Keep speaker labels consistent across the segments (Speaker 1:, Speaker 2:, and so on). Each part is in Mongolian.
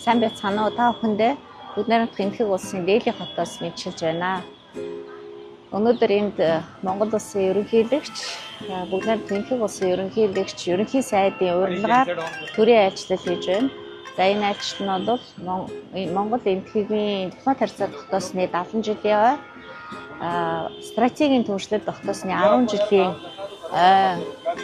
Speaker 1: Сайн байцгаана уу та бүхэндээ Бүгд найрамдах Энэтхэг улсын Дээлийн хотоос мэдчилж байна. Өнөөдөр энд Монгол улсын ерөнхийлөгч, Бүгд найрамдах Энэтхэг улсын ерөнхийлөгч, ерөнхий сайдын урилгаар төрийн айлчлал хийж байна. За энэ айлчлал нь бол Монгол Энэтхэгийн дипломат харьцаа тогтоосны 70 жилийн стратегийн түншлэл тогтоосны 10 жилийн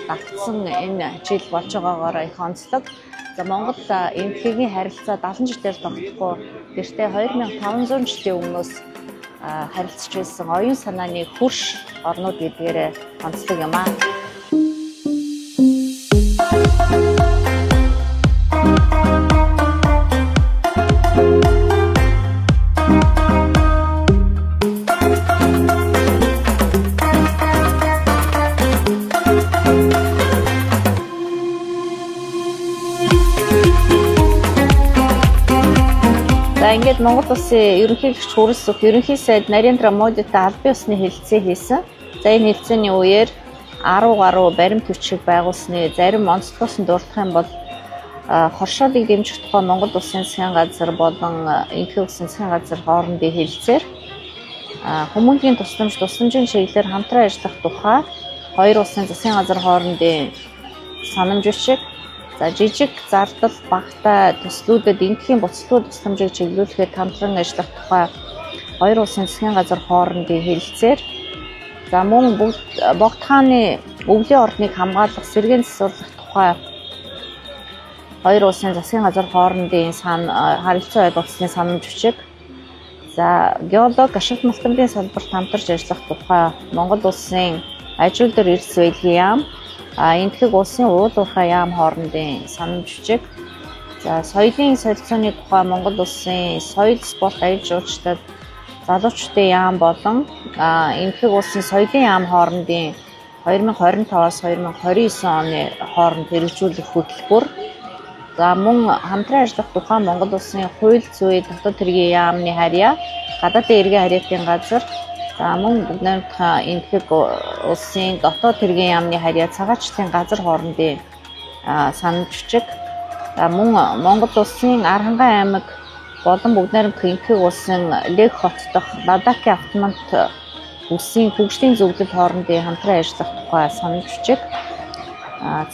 Speaker 1: давтсан энэ жил болж байгаагаар их онцлог. За Монгол Энэтхэгийн харилцаа 70 жилээр тогтохгүй гэртээ 2500 жилийн өмнөөс харилцаж байсан оюун санааны хөрш орнууд гэдгээр онцлог юм аа. Ингээд Монгол улсын ерөнхийлөгч Хүрэлс Сүх ерөнхий сайд Нарендра Модитой албан ёсны хэлэлцээ хийсэн. За энэ хэлэлцээний үеэр 10 гаруй баримт бичиг байгуулсны зарим онцлогоос нь дурдах юм бол хоршоолыг дэмжих тухай Монгол улсын засгийн газар болон Энэтхэг улсын засгийн газар хоорондын хэлэлцээр хүмүүнлэгийн тусламжийн чиглэлээр хамтран ажиллах тухай хоёр улсын засгийн газар хоорондын санамж бичиг. За жижиг зардал багтаа төслүүдэд Энэтхэгийн буцалтгүй тусламжийг чиглүүлэхэд хамтран ажиллах тухай хоёр улсын засгийн газар хоорондын хэлэлцээр за мөн богд хааны өвлийн ордныг хамгаалах сэргээн засварлах тухай хоёр улсын засгийн газар хоорондын харилцаа ойлголцсны санамж бичиг. За геолог ашигт малтмын салбарт хамтарч ажиллах тухай Монгол улсын ажилтны эрс байлгийн яам Энэтхэг улсын уул уурхай яам хоорондын санамж бичиг. За соёлын солилцооны тухай Монгол улсын соёл спорт аял жуулчлал залуучуудын яам болон Энэтхэг улсын соёлын яам хоорондын 2025-аас 2029 оны хооронд хэрэгжүүлэх хөтөлбөр. За мөн хамтран ажиллах тухай Монгол улсын хууль зүйн дотоод хэргийн яамны харьяа, гадаадын эргийн харьяатын газар за мөн Бүгд найрамдах Энэтхэг улсын дотоод хэргийн яамны харьяа цагаачлалын газар хоорондын санамж бичиг. За мөн Монгол улсын Архангай аймаг болон Бүгд найрамдах Энэтхэг улсын Лэг хот дахь Ладакийн автомат бүсийн хөгжлийн зөвлөл хоорондын хамтран ажиллах тухай санамж бичиг.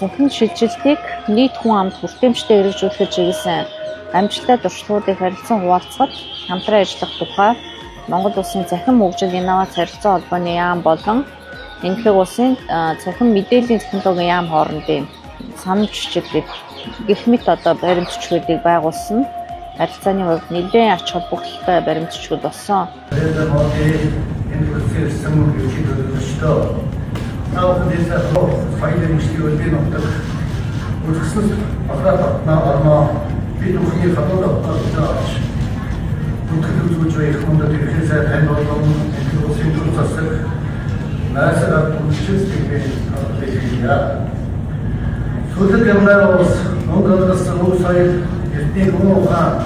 Speaker 1: Цахим шилжилтийг нийт хүн амд хүртээмжтэй хэрэгжүүлэхэд чиглэсэн амжилттай туршлагуудыг харилцан хуваалцахад хамтран ажиллах тухай Монгол улсын цахим хөгжил инновац харилцаа холбооны яам болон Энэтхэг улсын цахим мэдээллийн технологийн яам хоорондын санамж бичиг гэх мэт одоо баримт бичгүүдийг байгуулсан. Харилцааны хувьд нэлээд ач холбогдолтой баримт бичгүүд болсон.
Speaker 2: Бүгд үзүүлж хүндэт ирэхээс тань болон Энэтхэг улсын төр засаг найсаар бүлчилсэйг хэлье. Сүүлд ямар улс Монголоос руу соёл эрдэнэ хүн ухаан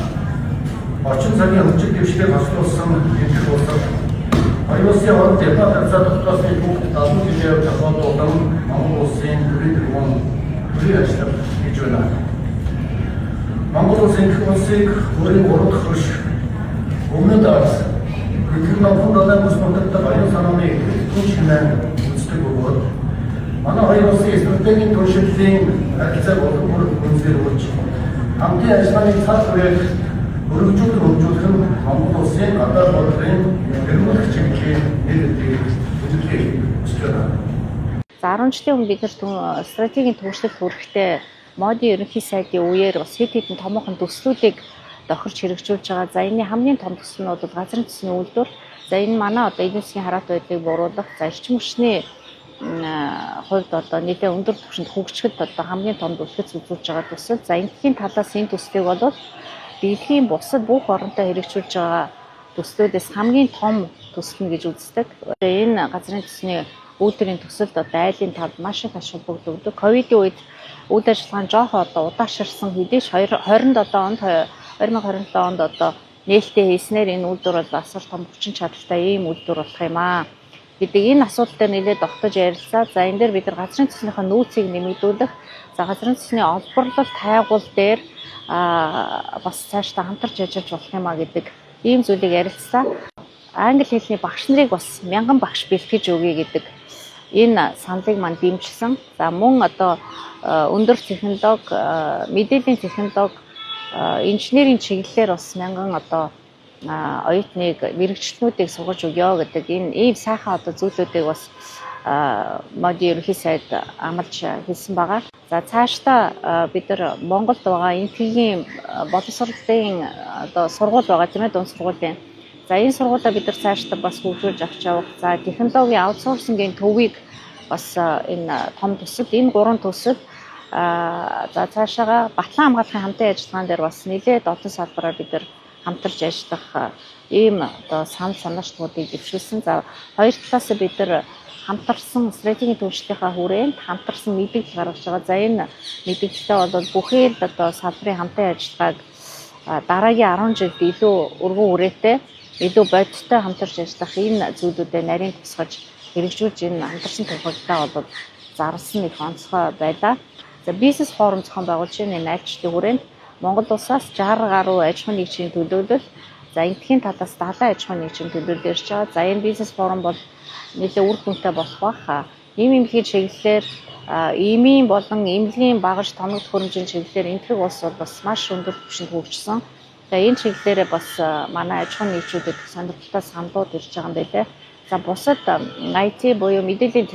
Speaker 2: орчин цагийн хөгжил дэвшлийг хослуулсан Энэтхэг улсад хоёр улсын хооронд дипломат харилцаа тогтоосны бүх 70 жилийн тохиолдолд Монгол улсын төрийн ажил хийж байна. Монгол улсын Энэтхэг улсыг өөрийн гурав дахь хөрш өмнөд Арс Энэтхэг номхон далайн бүс модтой оюун санааны түн шинээр үздэг бөгөөд манай хоёр улсын стратегийн туршилтын харилцааг олон бүр үнэлэр өгч хамтын ажиллагааны цар хүрээлэх хөгжүүлэх нь Монгол улсын гадаад бодлогын эрүүл чиглэлийн нэр дэвшиг үзүүлэх хүсэж байна.
Speaker 1: За 10 жилийн өмнө бид нар стратегийн түншлэл хүрэхдээ модын ерөнхий сайдын үеэр бас хэд хэдэн томоохон төслүүдийг тохирч хэрэгжүүлж байгаа. За энэ хамгийн том төсөл нь бол газрын төсний үйлдвэр. За энэ манай одоо эдийн засгийн хараат байдлыг бууруулах, за эрчим хүчний хувьд одоо нэлээд өндөр түвшинд хөгжихэд одоо хамгийн том бүлгэц үзүүлж байгаа төсөл. За энэхийн талаас энэ төслийг бол дэлхийн бусад бүх оронтой хэрэгжүүлж байгаа төслүүдээс хамгийн том төсөл нь гэж үздэг. Энэ газрын төсний үйлдвэрийн төсөлд одоо айлын тав маш их ач холбогддог. Ковидын үед үйл ажиллагаа нь жоохоо одоо удаашрсан хэдий 2027 онд одоо нээлттэй хийснээр энэ үйлдвэр бол асар том хүчин чадалтай ийм үйлдвэр болох юм аа. гэдэг энэ асуудал дээр нэлээд тогтож ярилцаад за энэ дээр бид нар газрын төсвийнхээ нөөцийг нэмэгдүүлэх, за газрын төсвийн олборлол тайгуул дээр бас цаашдаа хамтарч ажиллаж болох юм а гэдэг ийм зүйлийг ярилцлаа. Англи хэлний багш нарыг бас 1000 багш бэлтгэж өгье гэдэг энэ саналыг мань дэмжсэн. За мөн одоо өндөр технологи, мэдээллийн технологи, инженерийн чиглэлээр бас 1000 одоо оюутныг мэрэгчлэнүүдийг сургаж өгье гэдэг энэ ийм сайхан одоо зүйлүүдийг бас модын ерөнхий сайд амлаж хэлсэн байгаа. За цаашдаа бид нар Монголд байгаа энэтхэгийн боловсролын одоо сургууль байгаа тийм ээ, дунд сургуулийн. За энэ сургуулиа бид нар цаашдаа бас хөгжүүлж авч явах. За технологийн аутсорсингийн төвийг бас энэ том төсөл, энэ 3 төсөл за цаашаага Батлан хамгаалахын хамтын ажиллагаан дээр бас нэлээд олон салбараар бид нар хамтарч ажиллах ийм одоо санаачлалуудыг дэвшүүлсэн. За хоёр талаас бид нар хамтарсан стратегийн төвчлийнхаа хүрээнд хамтарсан мэдээлэл гаргаж байгаа. За энэ мэдээлэлтэй бол бүхэл одоо салбарын хамтын ажиллагааг дараагийн 10 жилд илүү өргөн үрээтэй, илүү бодиттой хамтарч ажиллах энэ зүйлүүдэд нарийн тусгаж хэрэгжүүлж энэ хамтарсан тохиолдолтой бол зарласан нэг онцгой байлаа. За бизнес форум зохион байгуулж энэ айлчлалын хүрээнд Монгол улсаас 60 гаруй аж ахуйн нэгжийн төлөөлөл, за энэтхийн талаас 70 аж ахуйн нэгжийн төлөөлөл ирж байгаа. За энэ бизнес форум бол нэлээд үр дүнтэй болох бах. Эмийн чиглэлээр эмийн болон эмнэлгийн багаж тоног хөрөмжийн чиглэлээр энэтхэг улс бол бас маш өндөр түвшинд хөгжсөн. За энэ чиглэлээр бас манай аж ахуйн нэгжүүдэд сонирхолтой саналууд ирж байгаа юм байлээ. За бусад IT буюу мэдээллийн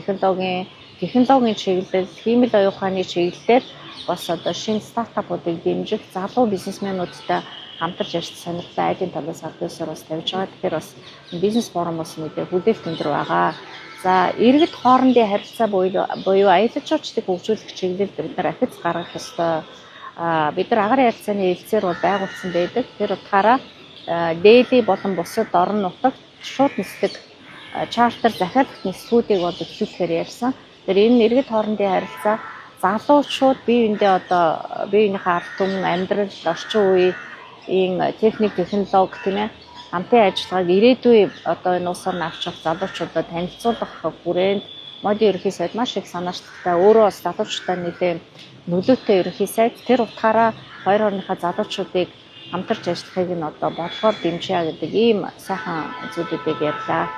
Speaker 1: технологийн чиглэл, хиймэл оюун ухааны чиглэлээр бас одоо шинэ стартапуудыг дэмжих залуу бизнесмэнүүдтэй хамтарч ажиллах сонирхолтой айлын талаас албаасаар бас тавьж байгаа. Тэгэхээр бас бизнес форум бас мэдээ хүлээлт өндөр байгаа. За иргэд хоорондын харилцаа буюу аялал жуулчлалыг хөгжүүлэх чиглэлд бид нар ахиц гаргах ёстой. Бид нар агаар ярилцааны хэлцээр бол байгуулсан байдаг. Тэр утгаараа дээли болон бусад орон нутагт шууд нислэг чартер захиалгах нислэгүүдийг бол эхлүүлэхээр ярьсан. Тэр энэ иргэд хоорондын харилцаа залуучууд бие биенийхээ ард түмэн, амьдрал, орчин үеийн техник, технологи тийм ээ хамтын ажиллагааг ирээдүйн одоо энэ улс орн авч явах залуучуудад танилцуулах хүрээнд модын ерөнхий сайд маш их санаачлалтай, өөрөө бас залуучуудаа нэлээд нөлөөтэй ерөнхий сайд. Тэр утгаараа хоёр орныхаа залуучуудыг хамтарч ажиллахыг нь одоо бодлогоор дэмжиж гэдэг ийм сайхан зүйлүүдийг ярьлаа.